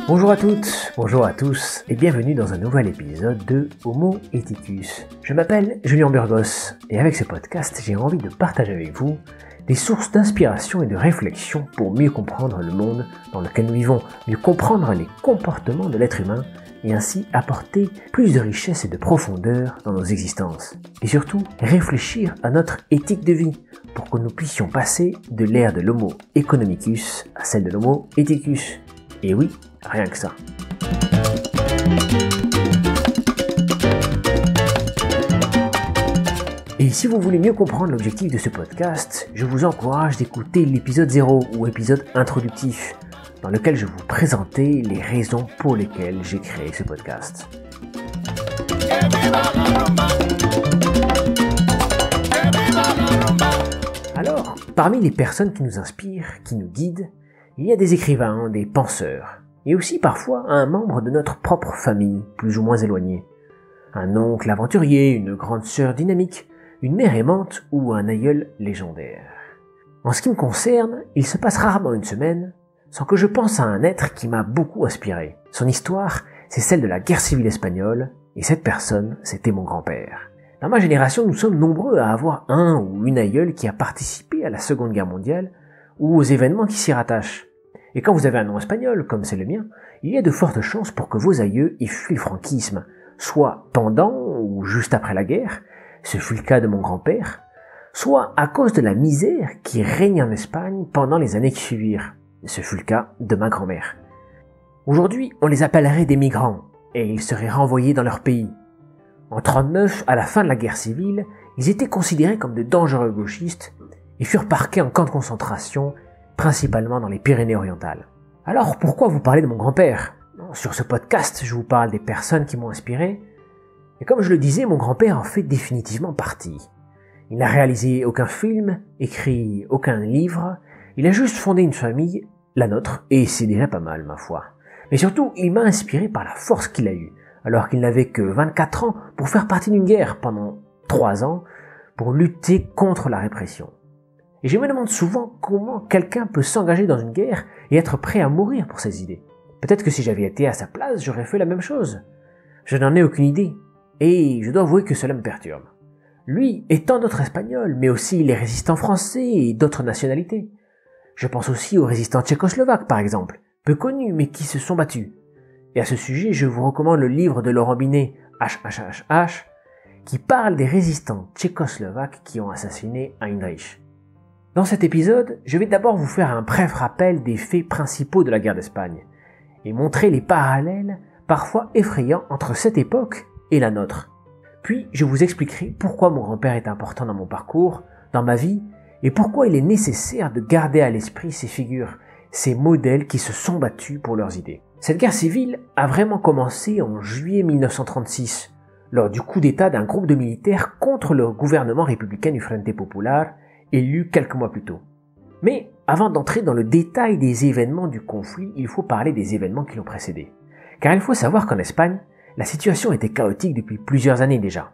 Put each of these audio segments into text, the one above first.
Bonjour à toutes, bonjour à tous et bienvenue dans un nouvel épisode de Homo Ethicus. Je m'appelle Julien Burgos et avec ce podcast j'ai envie de partager avec vous des sources d'inspiration et de réflexion pour mieux comprendre le monde dans lequel nous vivons, mieux comprendre les comportements de l'être humain et ainsi apporter plus de richesse et de profondeur dans nos existences. Et surtout, réfléchir à notre éthique de vie pour que nous puissions passer de l'ère de l'Homo economicus à celle de l'Homo ethicus. Et oui, rien que ça. Et si vous voulez mieux comprendre l'objectif de ce podcast, je vous encourage d'écouter l'épisode 0 ou épisode introductif, dans lequel je vous présentais les raisons pour lesquelles j'ai créé ce podcast. Alors, parmi les personnes qui nous inspirent, qui nous guident, il y a des écrivains, des penseurs, et aussi parfois un membre de notre propre famille, plus ou moins éloigné. Un oncle aventurier, une grande sœur dynamique, une mère aimante ou un aïeul légendaire. En ce qui me concerne, il se passe rarement une semaine sans que je pense à un être qui m'a beaucoup inspiré. Son histoire, c'est celle de la guerre civile espagnole, et cette personne, c'était mon grand-père. Dans ma génération, nous sommes nombreux à avoir un ou une aïeule qui a participé à la Seconde Guerre mondiale ou aux événements qui s'y rattachent. Et quand vous avez un nom espagnol, comme c'est le mien, il y a de fortes chances pour que vos aïeux y fuient le franquisme, soit pendant ou juste après la guerre, ce fut le cas de mon grand-père, soit à cause de la misère qui régnait en Espagne pendant les années qui suivirent, ce fut le cas de ma grand-mère. Aujourd'hui, on les appellerait des migrants, et ils seraient renvoyés dans leur pays. En 1939, à la fin de la guerre civile, ils étaient considérés comme de dangereux gauchistes, et furent parqués en camps de concentration, principalement dans les Pyrénées-Orientales. Alors pourquoi vous parler de mon grand-père ? Sur ce podcast, je vous parle des personnes qui m'ont inspiré, et comme je le disais, mon grand-père en fait définitivement partie. Il n'a réalisé aucun film, écrit aucun livre, il a juste fondé une famille, la nôtre, et c'est déjà pas mal, ma foi. Mais surtout, il m'a inspiré par la force qu'il a eue, alors qu'il n'avait que 24 ans pour faire partie d'une guerre pendant 3 ans, pour lutter contre la répression. Et je me demande souvent comment quelqu'un peut s'engager dans une guerre et être prêt à mourir pour ses idées. Peut-être que si j'avais été à sa place, j'aurais fait la même chose. Je n'en ai aucune idée. Et je dois avouer que cela me perturbe. Lui et tant d'autres Espagnols, mais aussi les résistants français et d'autres nationalités. Je pense aussi aux résistants tchécoslovaques, par exemple, peu connus, mais qui se sont battus. Et à ce sujet, je vous recommande le livre de Laurent Binet, HHHH, qui parle des résistants tchécoslovaques qui ont assassiné Heinrich. Dans cet épisode, je vais d'abord vous faire un bref rappel des faits principaux de la guerre d'Espagne, et montrer les parallèles, parfois effrayants, entre cette époque et la nôtre. Puis, je vous expliquerai pourquoi mon grand-père est important dans mon parcours, dans ma vie, et pourquoi il est nécessaire de garder à l'esprit ces figures, ces modèles qui se sont battus pour leurs idées. Cette guerre civile a vraiment commencé en juillet 1936, lors du coup d'état d'un groupe de militaires contre le gouvernement républicain du Frente Popular, élu quelques mois plus tôt. Mais, avant d'entrer dans le détail des événements du conflit, il faut parler des événements qui l'ont précédé. Car il faut savoir qu'en Espagne, la situation était chaotique depuis plusieurs années déjà.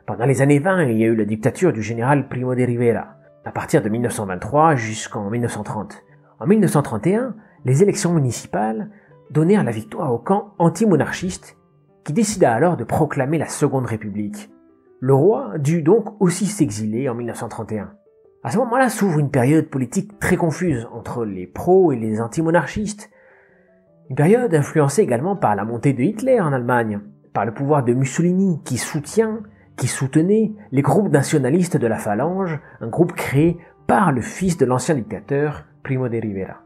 Pendant les années 20, il y a eu la dictature du général Primo de Rivera, à partir de 1923 jusqu'en 1930. En 1931, les élections municipales donnèrent la victoire au camp anti-monarchiste qui décida alors de proclamer la Seconde République. Le roi dut donc aussi s'exiler en 1931. À ce moment-là s'ouvre une période politique très confuse entre les pros et les anti-monarchistes. Une période influencée également par la montée de Hitler en Allemagne, par le pouvoir de Mussolini qui soutenait les groupes nationalistes de la Phalange, un groupe créé par le fils de l'ancien dictateur Primo de Rivera.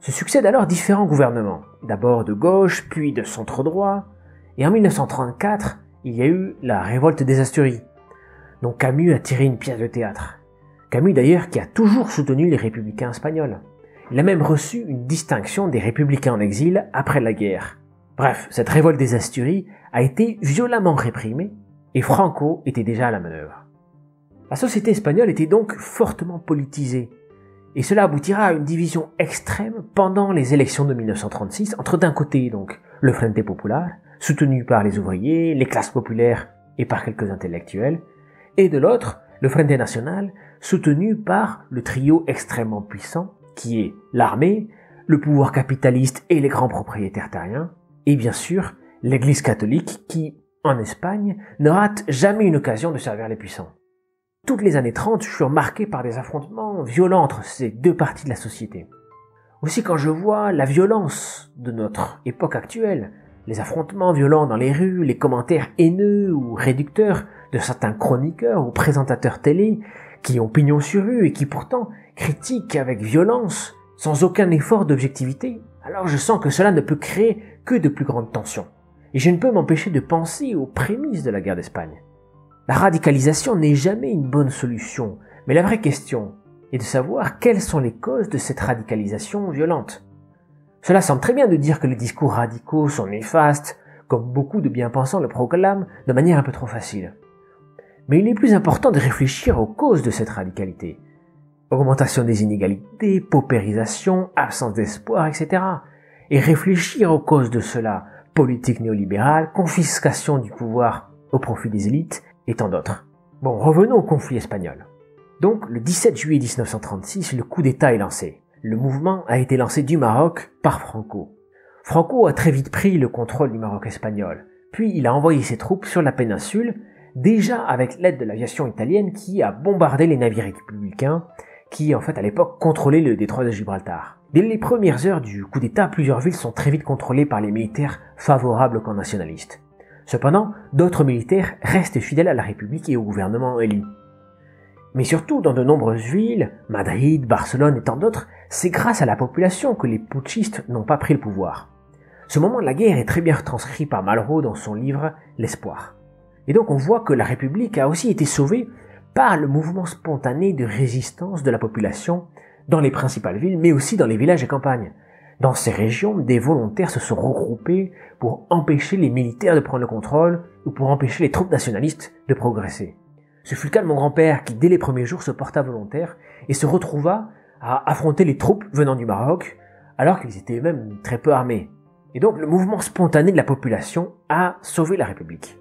Se succèdent alors différents gouvernements, d'abord de gauche, puis de centre-droit, et en 1934, il y a eu la révolte des Asturies, dont Camus a tiré une pièce de théâtre. Camus d'ailleurs qui a toujours soutenu les républicains espagnols. Il a même reçu une distinction des républicains en exil après la guerre. Bref, cette révolte des Asturies a été violemment réprimée et Franco était déjà à la manœuvre. La société espagnole était donc fortement politisée et cela aboutira à une division extrême pendant les élections de 1936 entre d'un côté donc le Frente Popular, soutenu par les ouvriers, les classes populaires et par quelques intellectuels, et de l'autre le Frente National, soutenu par le trio extrêmement puissant qui est l'armée, le pouvoir capitaliste et les grands propriétaires terriens, et bien sûr, l'Église catholique qui, en Espagne, ne rate jamais une occasion de servir les puissants. Toutes les années 30 furent marquées par des affrontements violents entre ces deux parties de la société. Aussi quand je vois la violence de notre époque actuelle, les affrontements violents dans les rues, les commentaires haineux ou réducteurs de certains chroniqueurs ou présentateurs télé qui ont pignon sur rue et qui pourtant critiquent avec violence, sans aucun effort d'objectivité, alors je sens que cela ne peut créer que de plus grandes tensions. Et je ne peux m'empêcher de penser aux prémices de la guerre d'Espagne. La radicalisation n'est jamais une bonne solution, mais la vraie question est de savoir quelles sont les causes de cette radicalisation violente. Cela semble très bien de dire que les discours radicaux sont néfastes, comme beaucoup de bien-pensants le proclament de manière un peu trop facile. Mais il est plus important de réfléchir aux causes de cette radicalité. Augmentation des inégalités, paupérisation, absence d'espoir, etc. Et réfléchir aux causes de cela, politique néolibérale, confiscation du pouvoir au profit des élites, et tant d'autres. Bon, revenons au conflit espagnol. Donc, le 17 juillet 1936, le coup d'État est lancé. Le mouvement a été lancé du Maroc par Franco. Franco a très vite pris le contrôle du Maroc espagnol, puis il a envoyé ses troupes sur la péninsule, déjà avec l'aide de l'aviation italienne qui a bombardé les navires républicains, qui en fait à l'époque contrôlaient le détroit de Gibraltar. Dès les premières heures du coup d'État, plusieurs villes sont très vite contrôlées par les militaires favorables au camp nationaliste. Cependant, d'autres militaires restent fidèles à la République et au gouvernement élu. Mais surtout, dans de nombreuses villes, Madrid, Barcelone et tant d'autres, c'est grâce à la population que les putschistes n'ont pas pris le pouvoir. Ce moment de la guerre est très bien retranscrit par Malraux dans son livre « L'espoir ». Et donc on voit que la République a aussi été sauvée par le mouvement spontané de résistance de la population dans les principales villes, mais aussi dans les villages et campagnes. Dans ces régions, des volontaires se sont regroupés pour empêcher les militaires de prendre le contrôle ou pour empêcher les troupes nationalistes de progresser. Ce fut le cas de mon grand-père qui, dès les premiers jours, se porta volontaire et se retrouva à affronter les troupes venant du Maroc, alors qu'ils étaient même très peu armés. Et donc le mouvement spontané de la population a sauvé la République.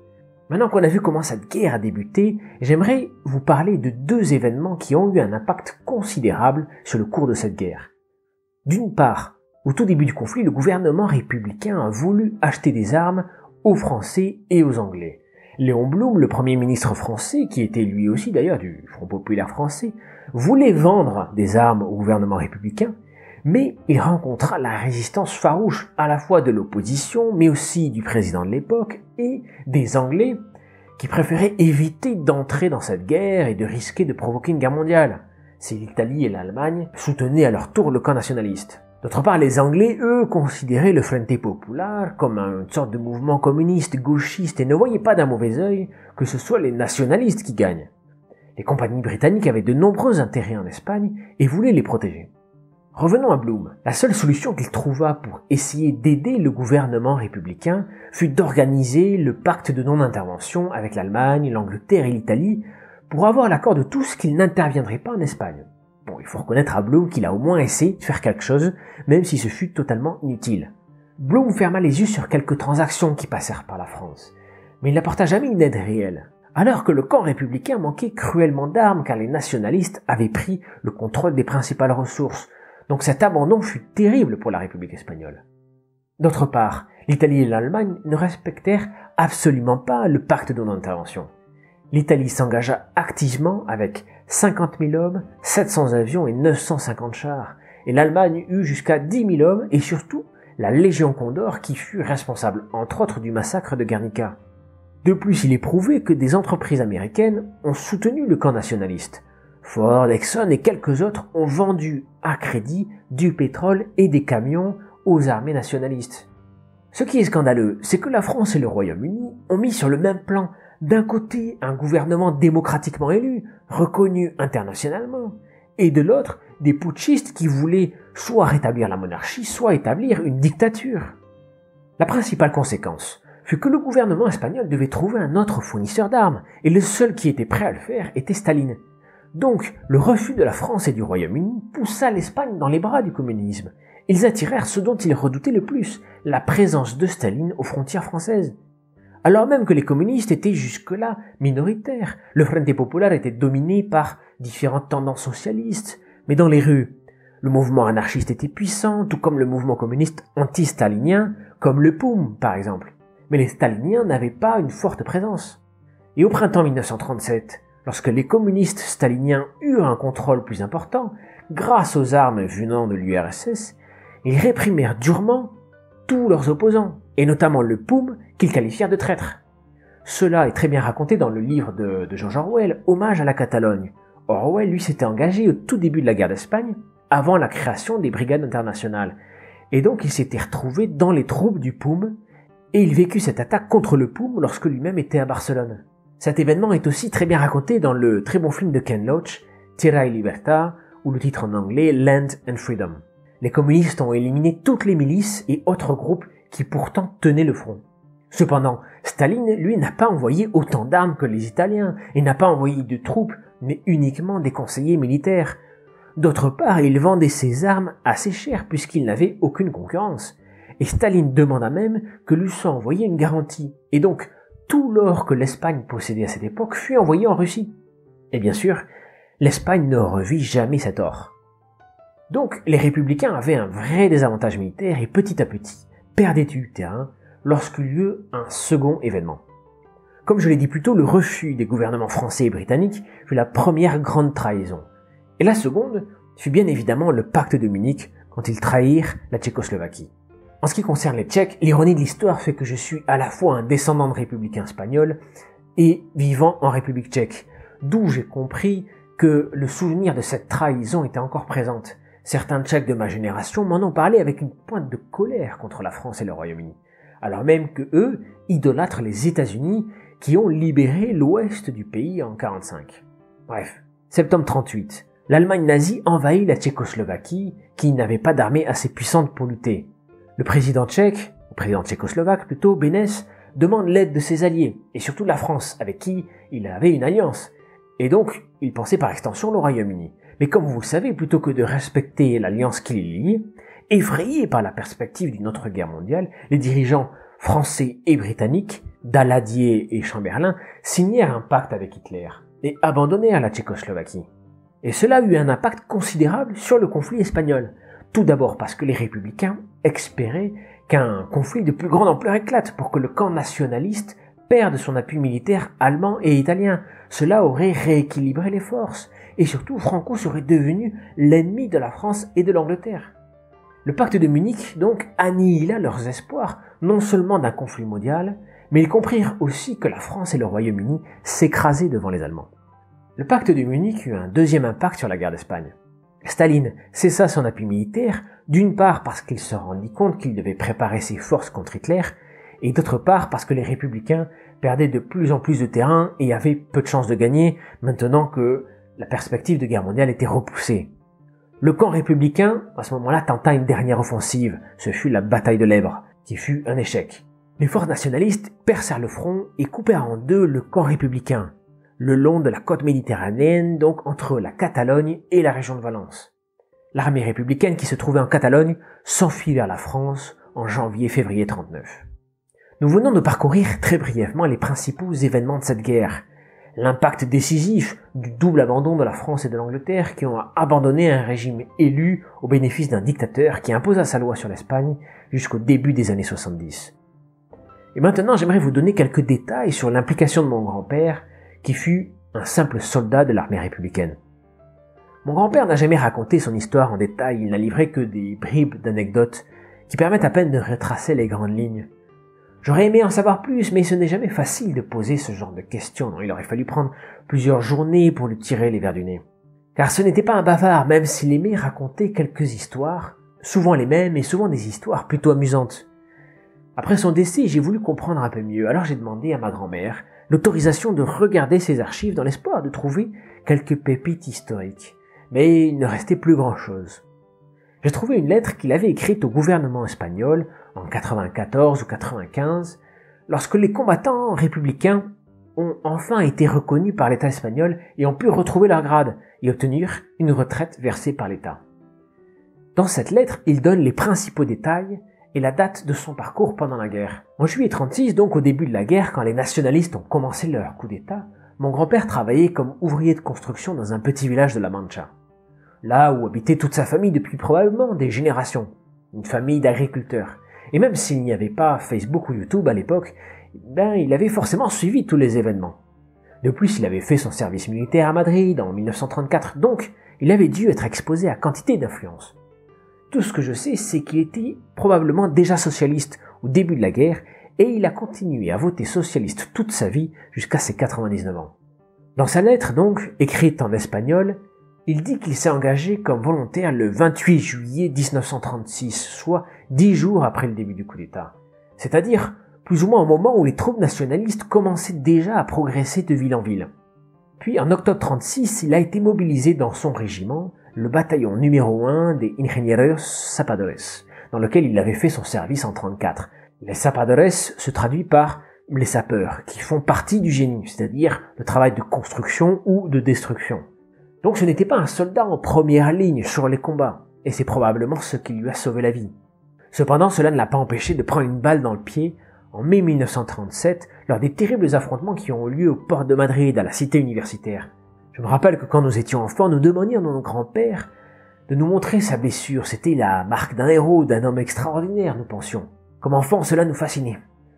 Maintenant qu'on a vu comment cette guerre a débuté, j'aimerais vous parler de deux événements qui ont eu un impact considérable sur le cours de cette guerre. D'une part, au tout début du conflit, le gouvernement républicain a voulu acheter des armes aux Français et aux Anglais. Léon Blum, le premier ministre français, qui était lui aussi d'ailleurs du Front populaire français, voulait vendre des armes au gouvernement républicain, mais il rencontra la résistance farouche à la fois de l'opposition, mais aussi du président de l'époque et des Anglais qui préféraient éviter d'entrer dans cette guerre et de risquer de provoquer une guerre mondiale. Si l'Italie et l'Allemagne soutenaient à leur tour le camp nationaliste. D'autre part, les Anglais, eux, considéraient le Frente Popular comme une sorte de mouvement communiste, gauchiste, et ne voyaient pas d'un mauvais œil que ce soit les nationalistes qui gagnent. Les compagnies britanniques avaient de nombreux intérêts en Espagne et voulaient les protéger. Revenons à Blum. La seule solution qu'il trouva pour essayer d'aider le gouvernement républicain fut d'organiser le pacte de non-intervention avec l'Allemagne, l'Angleterre et l'Italie pour avoir l'accord de tous qu'ils n'interviendraient pas en Espagne. Bon, il faut reconnaître à Blum qu'il a au moins essayé de faire quelque chose, même si ce fut totalement inutile. Blum ferma les yeux sur quelques transactions qui passèrent par la France, mais il n'apporta jamais une aide réelle. Alors que le camp républicain manquait cruellement d'armes car les nationalistes avaient pris le contrôle des principales ressources, donc cet abandon fut terrible pour la République espagnole. D'autre part, l'Italie et l'Allemagne ne respectèrent absolument pas le pacte de non-intervention. L'Italie s'engagea activement avec 50 000 hommes, 700 avions et 950 chars, et l'Allemagne eut jusqu'à 10 000 hommes et surtout la Légion Condor qui fut responsable entre autres du massacre de Guernica. De plus, il est prouvé que des entreprises américaines ont soutenu le camp nationaliste. Ford, Exxon et quelques autres ont vendu à crédit du pétrole et des camions aux armées nationalistes. Ce qui est scandaleux, c'est que la France et le Royaume-Uni ont mis sur le même plan d'un côté un gouvernement démocratiquement élu, reconnu internationalement, et de l'autre des putschistes qui voulaient soit rétablir la monarchie, soit établir une dictature. La principale conséquence fut que le gouvernement espagnol devait trouver un autre fournisseur d'armes, et le seul qui était prêt à le faire était Staline. Donc, le refus de la France et du Royaume-Uni poussa l'Espagne dans les bras du communisme. Ils attirèrent ce dont ils redoutaient le plus, la présence de Staline aux frontières françaises. Alors même que les communistes étaient jusque-là minoritaires, le Frente Popular était dominé par différentes tendances socialistes, mais dans les rues, Le mouvement anarchiste était puissant, tout comme le mouvement communiste anti-stalinien, comme le POUM par exemple. Mais les staliniens n'avaient pas une forte présence. Et au printemps 1937, lorsque les communistes staliniens eurent un contrôle plus important, grâce aux armes venant de l'URSS, ils réprimèrent durement tous leurs opposants, et notamment le POUM qu'ils qualifièrent de traître. Cela est très bien raconté dans le livre de George Orwell, Hommage à la Catalogne. Orwell, lui, s'était engagé au tout début de la guerre d'Espagne, avant la création des brigades internationales. Et donc il s'était retrouvé dans les troupes du POUM, et il vécut cette attaque contre le POUM lorsque lui-même était à Barcelone. Cet événement est aussi très bien raconté dans le très bon film de Ken Loach, Tierra y Libertad, ou le titre en anglais Land and Freedom. Les communistes ont éliminé toutes les milices et autres groupes qui pourtant tenaient le front. Cependant, Staline, lui, n'a pas envoyé autant d'armes que les Italiens, et n'a pas envoyé de troupes, mais uniquement des conseillers militaires. D'autre part, il vendait ses armes assez cher puisqu'il n'avait aucune concurrence. Et Staline demanda même que lui soit envoyé une garantie. Et donc, tout l'or que l'Espagne possédait à cette époque fut envoyé en Russie. Et bien sûr, l'Espagne ne revit jamais cet or. Donc, les républicains avaient un vrai désavantage militaire et petit à petit perdaient du terrain lorsqu'eut lieu un second événement. Comme je l'ai dit plus tôt, le refus des gouvernements français et britanniques fut la première grande trahison. Et la seconde fut bien évidemment le pacte de Munich quand ils trahirent la Tchécoslovaquie. En ce qui concerne les Tchèques, l'ironie de l'histoire fait que je suis à la fois un descendant de républicains espagnols et vivant en République tchèque, d'où j'ai compris que le souvenir de cette trahison était encore présente. Certains Tchèques de ma génération m'en ont parlé avec une pointe de colère contre la France et le Royaume-Uni, alors même que eux idolâtrent les États-Unis qui ont libéré l'ouest du pays en 1945. Bref, septembre 1938. L'Allemagne nazie envahit la Tchécoslovaquie, qui n'avait pas d'armée assez puissante pour lutter. Le président tchécoslovaque plutôt, Beneš, demande l'aide de ses alliés, et surtout de la France, avec qui il avait une alliance. Et donc, il pensait par extension le Royaume-Uni. Mais comme vous le savez, plutôt que de respecter l'alliance qui les lie, effrayés par la perspective d'une autre guerre mondiale, les dirigeants français et britanniques, Daladier et Chamberlain, signèrent un pacte avec Hitler et abandonnèrent la Tchécoslovaquie. Et cela eut un impact considérable sur le conflit espagnol. Tout d'abord parce que les républicains espéraient qu'un conflit de plus grande ampleur éclate pour que le camp nationaliste perde son appui militaire allemand et italien. Cela aurait rééquilibré les forces. Et surtout, Franco serait devenu l'ennemi de la France et de l'Angleterre. Le pacte de Munich, donc, annihila leurs espoirs, non seulement d'un conflit mondial, mais ils comprirent aussi que la France et le Royaume-Uni s'écrasaient devant les Allemands. Le pacte de Munich eut un deuxième impact sur la guerre d'Espagne. Staline cessa son appui militaire, d'une part parce qu'il se rendit compte qu'il devait préparer ses forces contre Hitler, et d'autre part parce que les républicains perdaient de plus en plus de terrain et avaient peu de chances de gagner, maintenant que la perspective de guerre mondiale était repoussée. Le camp républicain, à ce moment-là, tenta une dernière offensive. Ce fut la bataille de l'Èbre, qui fut un échec. Les forces nationalistes percèrent le front et coupèrent en deux le camp républicain, le long de la côte méditerranéenne, donc entre la Catalogne et la région de Valence. L'armée républicaine qui se trouvait en Catalogne s'enfuit vers la France en janvier-février 1939. Nous venons de parcourir très brièvement les principaux événements de cette guerre. L'impact décisif du double abandon de la France et de l'Angleterre qui ont abandonné un régime élu au bénéfice d'un dictateur qui imposa sa loi sur l'Espagne jusqu'au début des années 70. Et maintenant, j'aimerais vous donner quelques détails sur l'implication de mon grand-père qui fut un simple soldat de l'armée républicaine. Mon grand-père n'a jamais raconté son histoire en détail, il n'a livré que des bribes d'anecdotes qui permettent à peine de retracer les grandes lignes. J'aurais aimé en savoir plus, mais ce n'est jamais facile de poser ce genre de questions. Il aurait fallu prendre plusieurs journées pour lui tirer les vers du nez. Car ce n'était pas un bavard, même s'il aimait raconter quelques histoires, souvent les mêmes et souvent des histoires plutôt amusantes. Après son décès, j'ai voulu comprendre un peu mieux, alors j'ai demandé à ma grand-mère l'autorisation de regarder ses archives dans l'espoir de trouver quelques pépites historiques. Mais il ne restait plus grand-chose. J'ai trouvé une lettre qu'il avait écrite au gouvernement espagnol en 94 ou 95, lorsque les combattants républicains ont enfin été reconnus par l'État espagnol et ont pu retrouver leur grade et obtenir une retraite versée par l'État. Dans cette lettre, il donne les principaux détails et la date de son parcours pendant la guerre. En juillet 1936, donc au début de la guerre, quand les nationalistes ont commencé leur coup d'État, mon grand-père travaillait comme ouvrier de construction dans un petit village de la Mancha. là où habitait toute sa famille depuis probablement des générations, une famille d'agriculteurs. Et même s'il n'y avait pas Facebook ou YouTube à l'époque, il avait forcément suivi tous les événements. De plus, il avait fait son service militaire à Madrid en 1934, donc il avait dû être exposé à quantité d'influences. Tout ce que je sais, c'est qu'il était probablement déjà socialiste au début de la guerre, et il a continué à voter socialiste toute sa vie jusqu'à ses 99 ans. Dans sa lettre, donc, écrite en espagnol, il dit qu'il s'est engagé comme volontaire le 28 juillet 1936, soit 10 jours après le début du coup d'État. C'est-à-dire plus ou moins au moment où les troupes nationalistes commençaient déjà à progresser de ville en ville. Puis en octobre 36, il a été mobilisé dans son régiment, le bataillon numéro 1 des Ingenieros Zapadores, dans lequel il avait fait son service en 34. Les Zapadores se traduit par les sapeurs, qui font partie du génie, c'est-à-dire le travail de construction ou de destruction. Donc ce n'était pas un soldat en première ligne sur les combats, et c'est probablement ce qui lui a sauvé la vie. Cependant, cela ne l'a pas empêché de prendre une balle dans le pied en mai 1937, lors des terribles affrontements qui ont eu lieu au port de Madrid, à la cité universitaire. Je me rappelle que quand nous étions enfants, nous demandions à nos grands-pères de nous montrer sa blessure. C'était la marque d'un héros, d'un homme extraordinaire, nous pensions. Comme enfants, cela nous fascinait.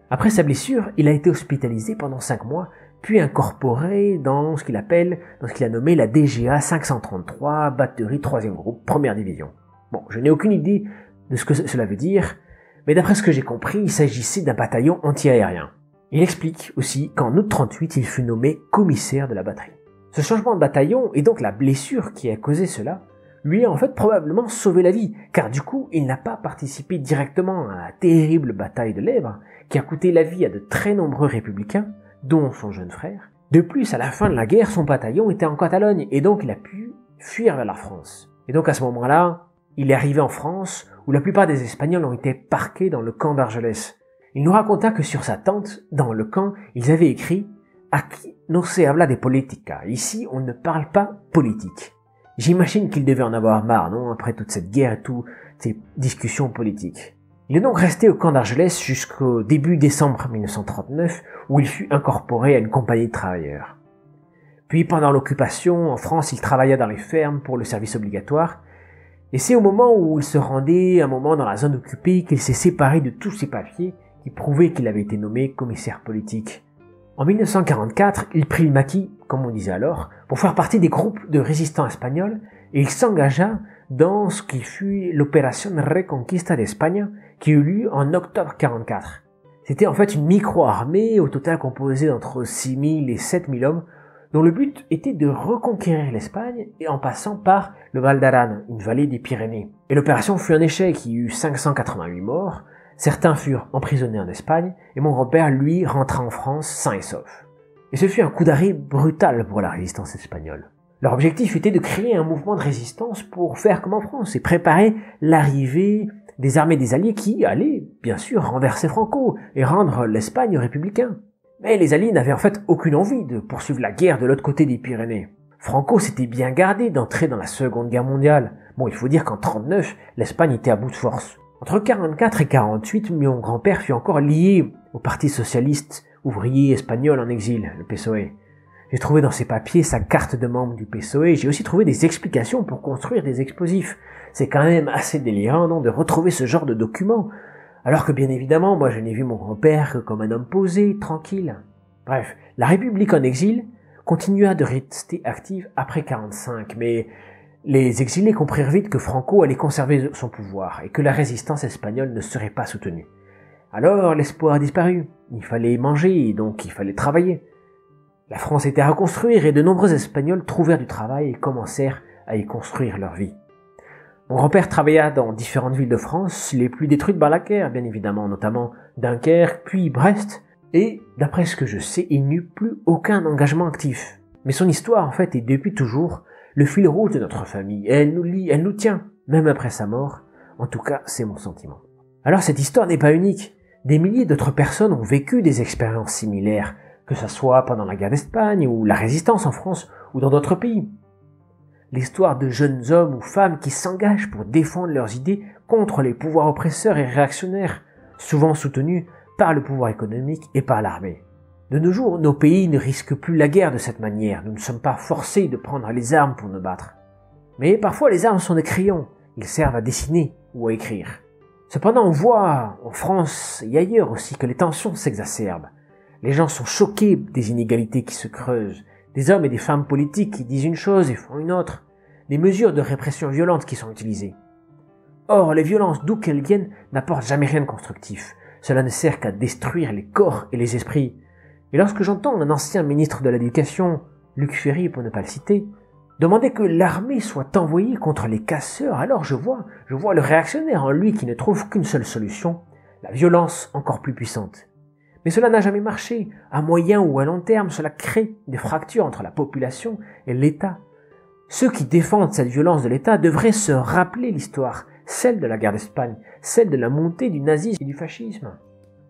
Après sa blessure, il a été hospitalisé pendant 5 mois, puis incorporé dans ce qu'il a nommé la DGA 533, batterie 3e groupe, 1re division. Bon, je n'ai aucune idée de ce que cela veut dire, mais d'après ce que j'ai compris, il s'agissait d'un bataillon anti-aérien. Il explique aussi qu'en août 38, il fut nommé commissaire de la batterie. Ce changement de bataillon, et donc la blessure qui a causé cela, lui a en fait probablement sauvé la vie, car du coup, il n'a pas participé directement à la terrible bataille de l'Èbre, qui a coûté la vie à de très nombreux républicains, dont son jeune frère. De plus, à la fin de la guerre, son bataillon était en Catalogne, et donc il a pu fuir vers la France. Et donc à ce moment-là, il est arrivé en France, où la plupart des Espagnols ont été parqués dans le camp d'Argelès. Il nous raconta que sur sa tente, dans le camp, ils avaient écrit « Aquí no se habla de política ». Ici, on ne parle pas politique. J'imagine qu'il devait en avoir marre, non, après toute cette guerre et toutes ces discussions politiques. Il est donc resté au camp d'Argelès jusqu'au début décembre 1939, où il fut incorporé à une compagnie de travailleurs. Puis pendant l'occupation, en France, il travailla dans les fermes pour le service obligatoire, et c'est au moment où il se rendait un moment dans la zone occupée qu'il s'est séparé de tous ses papiers qui prouvaient qu'il avait été nommé commissaire politique. En 1944, il prit le maquis, comme on disait alors, pour faire partie des groupes de résistants espagnols, et il s'engagea dans ce qui fut l'opération Reconquista d'Espagne, qui eut lieu en octobre 1944. C'était en fait une micro-armée au total composée d'entre 6 000 et 7 000 hommes, dont le but était de reconquérir l'Espagne et en passant par le Val d'Aran, une vallée des Pyrénées. Et l'opération fut un échec, il y eut 588 morts, certains furent emprisonnés en Espagne, et mon grand-père, lui, rentra en France sain et sauf. Et ce fut un coup d'arrêt brutal pour la résistance espagnole. Leur objectif était de créer un mouvement de résistance pour faire comme en France et préparer l'arrivée des armées des Alliés qui allaient, bien sûr, renverser Franco et rendre l'Espagne républicain. Mais les Alliés n'avaient en fait aucune envie de poursuivre la guerre de l'autre côté des Pyrénées. Franco s'était bien gardé d'entrer dans la Seconde Guerre mondiale. Bon, il faut dire qu'en 1939, l'Espagne était à bout de force. Entre 1944 et 1948, mon grand-père fut encore lié au Parti socialiste ouvrier espagnol en exil, le PSOE. J'ai trouvé dans ses papiers sa carte de membre du PSOE et j'ai aussi trouvé des explications pour construire des explosifs. C'est quand même assez délirant, non, de retrouver ce genre de documents. Alors que bien évidemment, moi je n'ai vu mon grand-père que comme un homme posé, tranquille. Bref, la République en exil continua de rester active après 1945, mais les exilés comprirent vite que Franco allait conserver son pouvoir et que la résistance espagnole ne serait pas soutenue. Alors l'espoir disparut. Il fallait manger, donc il fallait travailler. La France était à reconstruire et de nombreux Espagnols trouvèrent du travail et commencèrent à y construire leur vie. Mon grand-père travailla dans différentes villes de France, les plus détruites par la guerre, bien évidemment, notamment Dunkerque, puis Brest, et d'après ce que je sais, il n'eut plus aucun engagement actif. Mais son histoire, en fait, est depuis toujours le fil rouge de notre famille, et elle nous lie, elle nous tient, même après sa mort. En tout cas, c'est mon sentiment. Alors cette histoire n'est pas unique. Des milliers d'autres personnes ont vécu des expériences similaires, que ce soit pendant la guerre d'Espagne, ou la résistance en France, ou dans d'autres pays. L'histoire de jeunes hommes ou femmes qui s'engagent pour défendre leurs idées contre les pouvoirs oppresseurs et réactionnaires, souvent soutenus par le pouvoir économique et par l'armée. De nos jours, nos pays ne risquent plus la guerre de cette manière, nous ne sommes pas forcés de prendre les armes pour nous battre. Mais parfois les armes sont des crayons, ils servent à dessiner ou à écrire. Cependant on voit en France et ailleurs aussi que les tensions s'exacerbent. Les gens sont choqués des inégalités qui se creusent, des hommes et des femmes politiques qui disent une chose et font une autre, des mesures de répression violentes qui sont utilisées. Or, les violences d'où qu'elles viennent n'apportent jamais rien de constructif. Cela ne sert qu'à détruire les corps et les esprits. Et lorsque j'entends un ancien ministre de l'Éducation, Luc Ferry pour ne pas le citer, demander que l'armée soit envoyée contre les casseurs, alors je vois le réactionnaire en lui qui ne trouve qu'une seule solution, la violence encore plus puissante. Mais cela n'a jamais marché. À moyen ou à long terme, cela crée des fractures entre la population et l'État. Ceux qui défendent cette violence de l'État devraient se rappeler l'histoire, celle de la guerre d'Espagne, celle de la montée du nazisme et du fascisme.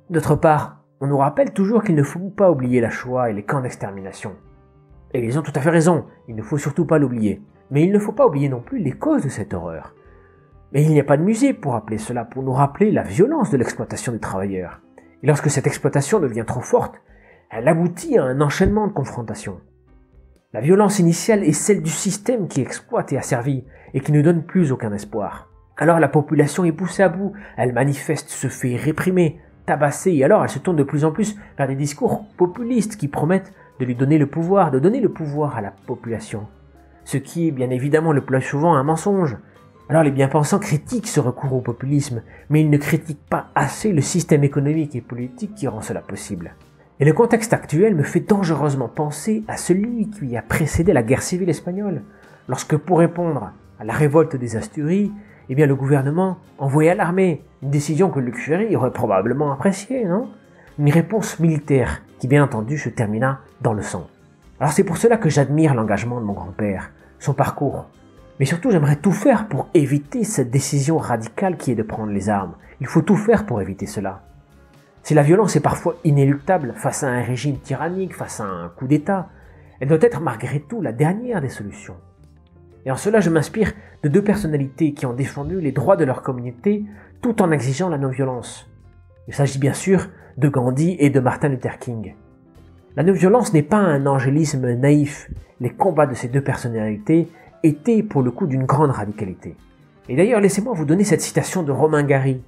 D'autre part, on nous rappelle toujours qu'il ne faut pas oublier la Shoah et les camps d'extermination. Et ils ont tout à fait raison, il ne faut surtout pas l'oublier. Mais il ne faut pas oublier non plus les causes de cette horreur. Mais il n'y a pas de musée pour rappeler cela, pour nous rappeler la violence de l'exploitation des travailleurs. Et lorsque cette exploitation devient trop forte, elle aboutit à un enchaînement de confrontations. La violence initiale est celle du système qui exploite et asservit, et qui ne donne plus aucun espoir. Alors la population est poussée à bout, elle manifeste, se fait réprimer, tabasser, et alors elle se tourne de plus en plus vers des discours populistes qui promettent de lui donner le pouvoir, de donner le pouvoir à la population. Ce qui est bien évidemment le plus souvent un mensonge. Alors les bien-pensants critiquent ce recours au populisme, mais ils ne critiquent pas assez le système économique et politique qui rend cela possible. Et le contexte actuel me fait dangereusement penser à celui qui a précédé la guerre civile espagnole, lorsque pour répondre à la révolte des Asturies, le gouvernement envoya l'armée, une décision que Luc Ferry aurait probablement appréciée, non ? Une réponse militaire qui bien entendu se termina dans le sang. Alors c'est pour cela que j'admire l'engagement de mon grand-père, son parcours. Mais surtout j'aimerais tout faire pour éviter cette décision radicale qui est de prendre les armes. Il faut tout faire pour éviter cela. Si la violence est parfois inéluctable face à un régime tyrannique, face à un coup d'État, elle doit être malgré tout la dernière des solutions. Et en cela, je m'inspire de deux personnalités qui ont défendu les droits de leur communauté tout en exigeant la non-violence. Il s'agit bien sûr de Gandhi et de Martin Luther King. La non-violence n'est pas un angélisme naïf. Les combats de ces deux personnalités étaient pour le coup d'une grande radicalité. Et d'ailleurs, laissez-moi vous donner cette citation de Romain Gary,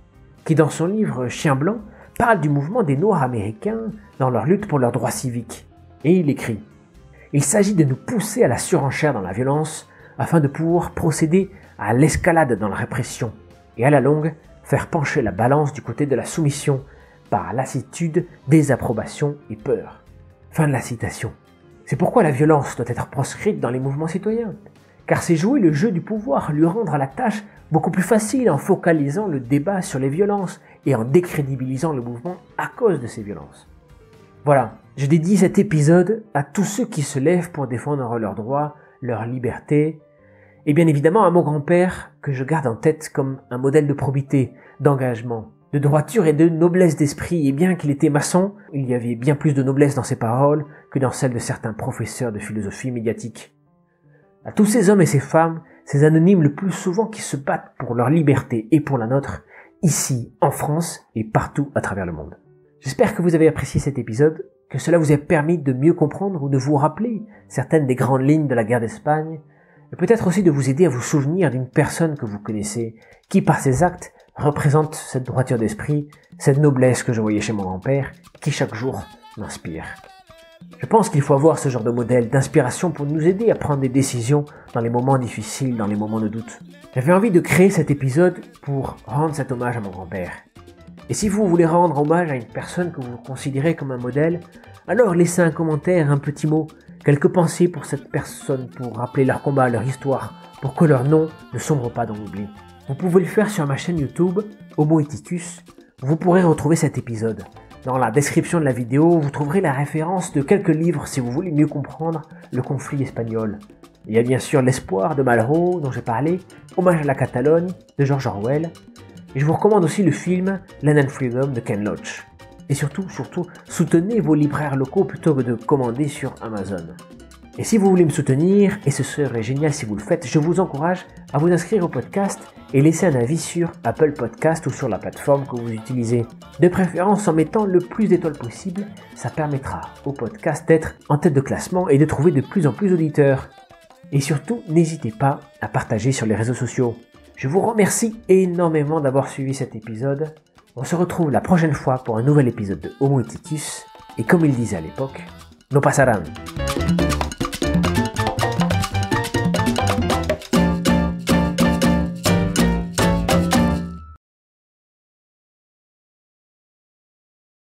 qui dans son livre Chien blanc parle du mouvement des Noirs américains dans leur lutte pour leurs droits civiques. Et il écrit « Il s'agit de nous pousser à la surenchère dans la violence afin de pouvoir procéder à l'escalade dans la répression et à la longue faire pencher la balance du côté de la soumission par lassitude, désapprobation et peur. » Fin de la citation. C'est pourquoi la violence doit être proscrite dans les mouvements citoyens, car c'est jouer le jeu du pouvoir, lui rendre la tâche beaucoup plus facile en focalisant le débat sur les violences et en décrédibilisant le mouvement à cause de ces violences. Voilà, je dédie cet épisode à tous ceux qui se lèvent pour défendre leurs droits, leur liberté, et bien évidemment à mon grand-père que je garde en tête comme un modèle de probité, d'engagement, de droiture et de noblesse d'esprit, et bien qu'il était maçon, il y avait bien plus de noblesse dans ses paroles que dans celles de certains professeurs de philosophie médiatique. À tous ces hommes et ces femmes, ces anonymes le plus souvent qui se battent pour leur liberté et pour la nôtre, ici, en France et partout à travers le monde. J'espère que vous avez apprécié cet épisode, que cela vous ait permis de mieux comprendre ou de vous rappeler certaines des grandes lignes de la guerre d'Espagne, et peut-être aussi de vous aider à vous souvenir d'une personne que vous connaissez, qui par ses actes représente cette droiture d'esprit, cette noblesse que je voyais chez mon grand-père, qui chaque jour m'inspire. Je pense qu'il faut avoir ce genre de modèle d'inspiration pour nous aider à prendre des décisions dans les moments difficiles, dans les moments de doute. J'avais envie de créer cet épisode pour rendre cet hommage à mon grand-père. Et si vous voulez rendre hommage à une personne que vous considérez comme un modèle, alors laissez un commentaire, un petit mot, quelques pensées pour cette personne, pour rappeler leur combat, leur histoire, pour que leur nom ne sombre pas dans l'oubli. Vous pouvez le faire sur ma chaîne YouTube, Homo Eticus. Vous pourrez retrouver cet épisode. Dans la description de la vidéo, vous trouverez la référence de quelques livres si vous voulez mieux comprendre le conflit espagnol. Il y a bien sûr L'espoir de Malraux, dont j'ai parlé, Hommage à la Catalogne, de George Orwell. Et je vous recommande aussi le film Land and Freedom de Ken Loach. Et surtout, soutenez vos libraires locaux plutôt que de commander sur Amazon. Et si vous voulez me soutenir, et ce serait génial si vous le faites, je vous encourage à vous inscrire au podcast et laisser un avis sur Apple Podcast ou sur la plateforme que vous utilisez. De préférence en mettant le plus d'étoiles possible, ça permettra au podcast d'être en tête de classement et de trouver de plus en plus d'auditeurs. Et surtout, n'hésitez pas à partager sur les réseaux sociaux. Je vous remercie énormément d'avoir suivi cet épisode. On se retrouve la prochaine fois pour un nouvel épisode de Homo Eticus. Et comme il disait à l'époque, no pasarán.